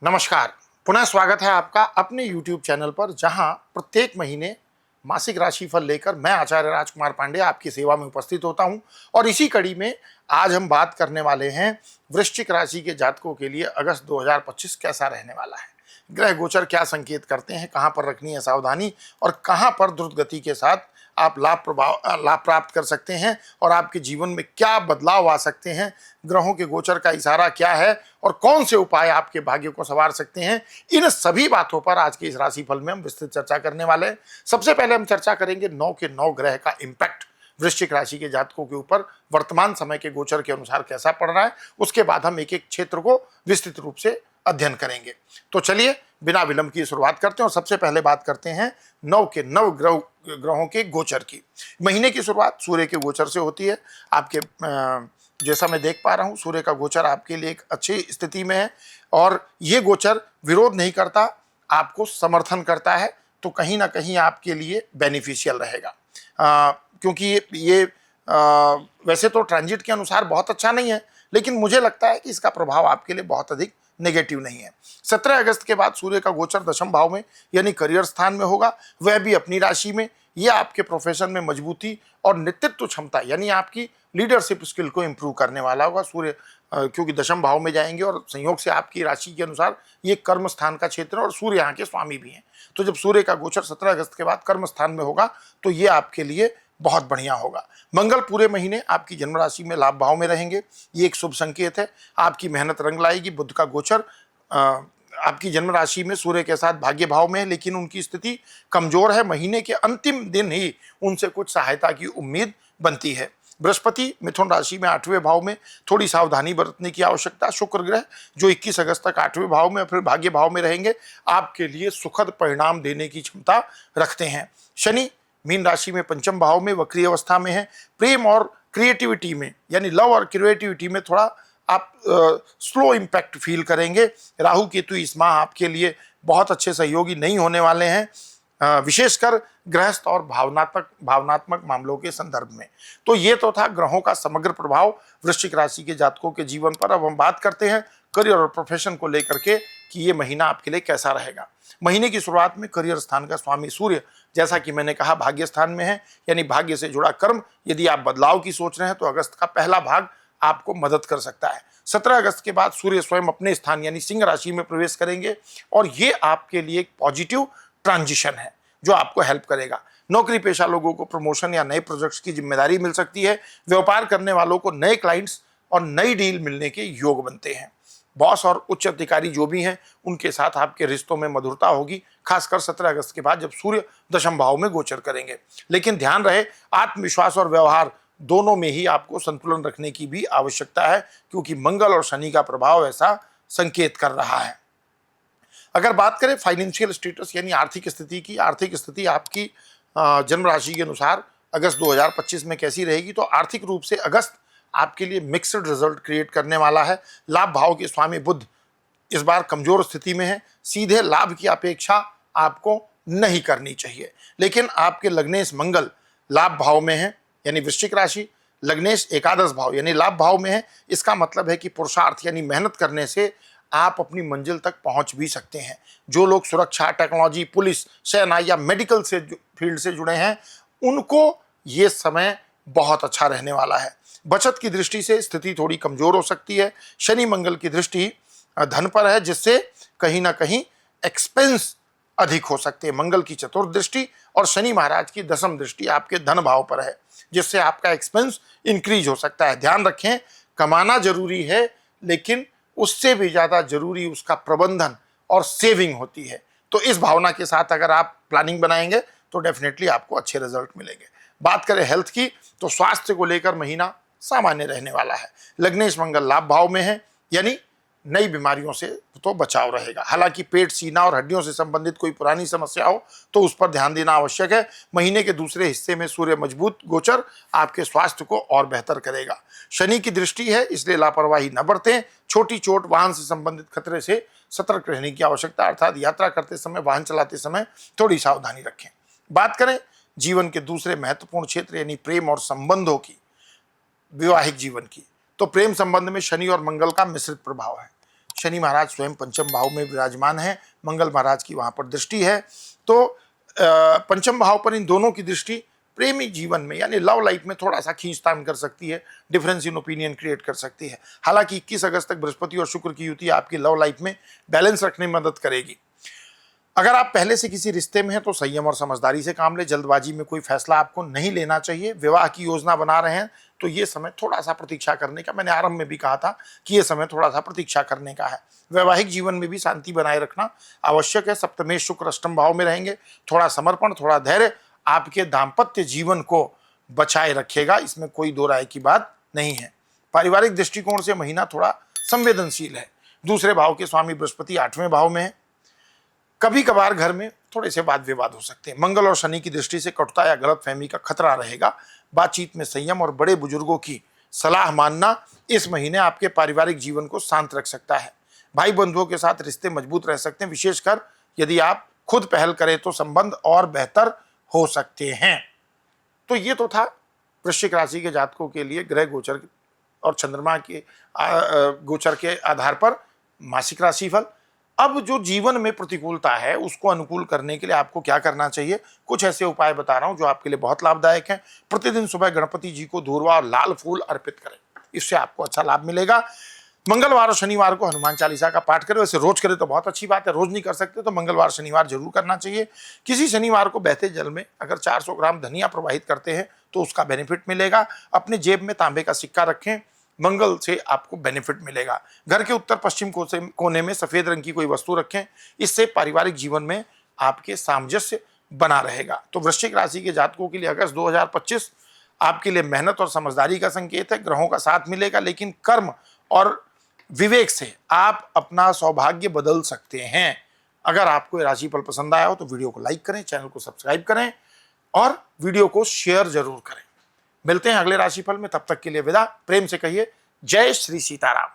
नमस्कार। पुनः स्वागत है आपका अपने YouTube चैनल पर, जहां प्रत्येक महीने मासिक राशिफल लेकर मैं आचार्य राजकुमार पांडे आपकी सेवा में उपस्थित होता हूं। और इसी कड़ी में आज हम बात करने वाले हैं वृश्चिक राशि के जातकों के लिए अगस्त 2025 कैसा रहने वाला है। ग्रह गोचर क्या संकेत करते हैं, कहां पर रखनी है सावधानी और कहां पर द्रुत गति के साथ आप लाभ प्राप्त कर सकते हैं और आपके जीवन में क्या बदलाव आ सकते हैं, ग्रहों के गोचर का इशारा क्या है और कौन से उपाय आपके भाग्य को संवार सकते हैं। इन सभी बातों पर आज के इस राशिफल में हम विस्तृत चर्चा करने वाले हैं। सबसे पहले हम चर्चा करेंगे 9 के 9 ग्रह का इम्पैक्ट वृश्चिक राशि के जातकों के ऊपर वर्तमान समय के गोचर के अनुसार कैसा पड़ रहा है। उसके बाद हम एक एक क्षेत्र को विस्तृत रूप से अध्ययन करेंगे। तो चलिए बिना विलंब की शुरुआत करते हैं और सबसे पहले बात करते हैं 9 के 9 ग्रहों के गोचर की। महीने की शुरुआत सूर्य के गोचर से होती है। आपके जैसा मैं देख पा रहा हूं, सूर्य का गोचर आपके लिए एक अच्छी स्थिति में है और ये गोचर विरोध नहीं करता, आपको समर्थन करता है। तो कहीं ना कहीं आपके लिए बेनिफिशियल रहेगा, क्योंकि ये वैसे तो ट्रांजिट के अनुसार बहुत अच्छा नहीं है, लेकिन मुझे लगता है कि इसका प्रभाव आपके लिए बहुत अधिक नेगेटिव नहीं है। 17 अगस्त के बाद सूर्य का गोचर दशम भाव में यानी करियर स्थान में होगा, वह भी अपनी राशि में। यह आपके प्रोफेशन में मजबूती और नेतृत्व क्षमता यानी आपकी लीडरशिप स्किल को इंप्रूव करने वाला होगा। सूर्य क्योंकि दशम भाव में जाएंगे और संयोग से आपकी राशि के अनुसार ये कर्म स्थान का क्षेत्र है और सूर्य यहाँ के स्वामी भी हैं। तो जब सूर्य का गोचर 17 अगस्त के बाद कर्म स्थान में होगा तो ये आपके लिए बहुत बढ़िया होगा। मंगल पूरे महीने आपकी जन्म राशि में लाभ भाव में रहेंगे, ये एक शुभ संकेत है। आपकी मेहनत रंग लाएगी। बुध का गोचर आपकी जन्म राशि में सूर्य के साथ भाग्य भाव में है, लेकिन उनकी स्थिति कमजोर है। महीने के अंतिम दिन ही उनसे कुछ सहायता की उम्मीद बनती है। बृहस्पति मिथुन राशि में 8वें भाव में, थोड़ी सावधानी बरतने की आवश्यकता। शुक्र ग्रह जो 21 अगस्त तक 8वें भाव में फिर भाग्य भाव में रहेंगे, आपके लिए सुखद परिणाम देने की क्षमता रखते हैं। शनि मीन राशि में पंचम भाव में वक्री अवस्था में है। प्रेम और क्रिएटिविटी में यानी लव और क्रिएटिविटी में थोड़ा आप स्लो इम्पैक्ट फील करेंगे। राहु केतु इस माह आपके लिए बहुत अच्छे सहयोगी नहीं होने वाले हैं, विशेषकर गृहस्थ और भावनात्मक मामलों के संदर्भ में। तो ये तो था ग्रहों का समग्र प्रभाव वृश्चिक राशि के जातकों के जीवन पर। अब हम बात करते हैं करियर और प्रोफेशन को लेकर के कि ये महीना आपके लिए कैसा रहेगा। महीने की शुरुआत में करियर स्थान का स्वामी सूर्य, जैसा कि मैंने कहा, भाग्य स्थान में है, यानी भाग्य से जुड़ा कर्म। यदि आप बदलाव की सोच रहे हैं तो अगस्त का पहला भाग आपको मदद कर सकता है। 17 अगस्त के बाद सूर्य स्वयं अपने स्थान यानी सिंह राशि में प्रवेश करेंगे और ये आपके लिए एक पॉजिटिव ट्रांजिशन है जो आपको हेल्प करेगा। नौकरी पेशा लोगों को प्रमोशन या नए प्रोजेक्ट्स की जिम्मेदारी मिल सकती है। व्यापार करने वालों को नए क्लाइंट्स और नई डील मिलने के योग बनते हैं। बॉस और उच्च अधिकारी जो भी हैं उनके साथ आपके रिश्तों में मधुरता होगी, खासकर 17 अगस्त के बाद जब सूर्य दशम भाव में गोचर करेंगे। लेकिन ध्यान रहे, आत्मविश्वास और व्यवहार दोनों में ही आपको संतुलन रखने की भी आवश्यकता है, क्योंकि मंगल और शनि का प्रभाव ऐसा संकेत कर रहा है। अगर बात करें फाइनेंशियल स्टेटस यानी आर्थिक स्थिति की, आर्थिक स्थिति आपकी जन्म राशि के अनुसार अगस्त 2025 में कैसी रहेगी, तो आर्थिक रूप से अगस्त आपके लिए मिक्सड रिजल्ट क्रिएट करने वाला है। लाभ भाव के स्वामी बुध इस बार कमजोर स्थिति में है। सीधे लाभ की अपेक्षा आपको नहीं करनी चाहिए, लेकिन आपके लग्नेश मंगल लाभ भाव में है यानी वृश्चिक राशि, लग्नेश एकादश भाव यानी लाभ भाव में है। इसका मतलब है कि पुरुषार्थ यानी मेहनत करने से आप अपनी मंजिल तक पहुंच भी सकते हैं। जो लोग सुरक्षा, टेक्नोलॉजी, पुलिस, सेना या मेडिकल से फील्ड से जुड़े हैं, उनको ये समय बहुत अच्छा रहने वाला है। बचत की दृष्टि से स्थिति थोड़ी कमजोर हो सकती है। शनि मंगल की दृष्टि धन पर है, जिससे कहीं ना कहीं एक्सपेंस अधिक हो सकते हैं। मंगल की चतुर्थ दृष्टि और शनि महाराज की दशम दृष्टि आपके धन भाव पर है, जिससे आपका एक्सपेंस इंक्रीज हो सकता है। ध्यान रखें, कमाना जरूरी है, लेकिन उससे भी ज्यादा जरूरी उसका प्रबंधन और सेविंग होती है। तो इस भावना के साथ अगर आप प्लानिंग बनाएंगे तो डेफिनेटली आपको अच्छे रिजल्ट मिलेंगे। बात करें हेल्थ की, तो स्वास्थ्य को लेकर महीना सामान्य रहने वाला है। लग्नेश मंगल लाभ भाव में है, यानी नई बीमारियों से तो बचाव रहेगा। हालांकि पेट, सीना और हड्डियों से संबंधित कोई पुरानी समस्या हो तो उस पर ध्यान देना आवश्यक है। महीने के दूसरे हिस्से में सूर्य मजबूत गोचर आपके स्वास्थ्य को और बेहतर करेगा। शनि की दृष्टि है, इसलिए लापरवाही न बरतें। छोटी चोट, वाहन से संबंधित खतरे से सतर्क रहने की आवश्यकता, अर्थात यात्रा करते समय, वाहन चलाते समय थोड़ी सावधानी रखें। बात करें जीवन के दूसरे महत्वपूर्ण क्षेत्र यानी प्रेम और संबंधों की, वैवाहिक जीवन की, तो प्रेम संबंध में शनि और मंगल का मिश्रित प्रभाव है। शनि महाराज स्वयं पंचम भाव में विराजमान है, मंगल महाराज की वहां पर दृष्टि है। तो पंचम भाव पर इन दोनों की दृष्टि प्रेमी जीवन में यानी लव लाइफ में थोड़ा सा खींचतान कर सकती है, डिफरेंस इन ओपिनियन क्रिएट कर सकती है। हालांकि 21 अगस्त तक बृहस्पति और शुक्र की युति आपकी लव लाइफ में बैलेंस रखने में मदद करेगी। अगर आप पहले से किसी रिश्ते में हैं तो संयम और समझदारी से काम लें, जल्दबाजी में कोई फैसला आपको नहीं लेना चाहिए। विवाह की योजना बना रहे हैं तो ये समय थोड़ा सा प्रतीक्षा करने का, मैंने आरंभ में भी कहा था कि ये समय थोड़ा सा प्रतीक्षा करने का है। वैवाहिक जीवन में भी शांति बनाए रखना आवश्यक है। सप्तमेश शुक्र अष्टम भाव में रहेंगे, थोड़ा समर्पण, थोड़ा धैर्य आपके दाम्पत्य जीवन को बचाए रखेगा, इसमें कोई दो राय की बात नहीं है। पारिवारिक दृष्टिकोण से महीना थोड़ा संवेदनशील है। दूसरे भाव के स्वामी बृहस्पति 8वें भाव में है। कभी कभार घर में थोड़े से वाद विवाद हो सकते हैं। मंगल और शनि की दृष्टि से कटुता या गलतफहमी का खतरा रहेगा। बातचीत में संयम और बड़े बुजुर्गों की सलाह मानना इस महीने आपके पारिवारिक जीवन को शांत रख सकता है। भाई बंधुओं के साथ रिश्ते मजबूत रह सकते हैं, विशेषकर यदि आप खुद पहल करें तो संबंध और बेहतर हो सकते हैं। तो ये तो था वृश्चिक राशि के जातकों के लिए ग्रह गोचर और चंद्रमा के गोचर के आधार पर मासिक राशिफल। अब जो जीवन में प्रतिकूलता है उसको अनुकूल करने के लिए आपको क्या करना चाहिए, कुछ ऐसे उपाय बता रहा हूं जो आपके लिए बहुत लाभदायक हैं। प्रतिदिन सुबह गणपति जी को धूर्वा और लाल फूल अर्पित करें, इससे आपको अच्छा लाभ मिलेगा। मंगलवार और शनिवार को हनुमान चालीसा का पाठ करें। वैसे रोज करें तो बहुत अच्छी बात है, रोज नहीं कर सकते तो मंगलवार शनिवार जरूर करना चाहिए। किसी शनिवार को बहते जल में अगर 400 ग्राम धनिया प्रवाहित करते हैं तो उसका बेनिफिट मिलेगा। अपने जेब में तांबे का सिक्का रखें, मंगल से आपको बेनिफिट मिलेगा। घर के उत्तर पश्चिम कोने में सफेद रंग की कोई वस्तु रखें, इससे पारिवारिक जीवन में आपके सामंजस्य बना रहेगा। तो वृश्चिक राशि के जातकों के लिए अगस्त 2025 आपके लिए मेहनत और समझदारी का संकेत है। ग्रहों का साथ मिलेगा, लेकिन कर्म और विवेक से आप अपना सौभाग्य बदल सकते हैं। अगर आपको ये राशिफल पसंद आया हो तो वीडियो को लाइक करें, चैनल को सब्सक्राइब करें और वीडियो को शेयर जरूर करें। मिलते हैं अगले राशिफल में, तब तक के लिए विदा। प्रेम से कहिए जय श्री सीताराम।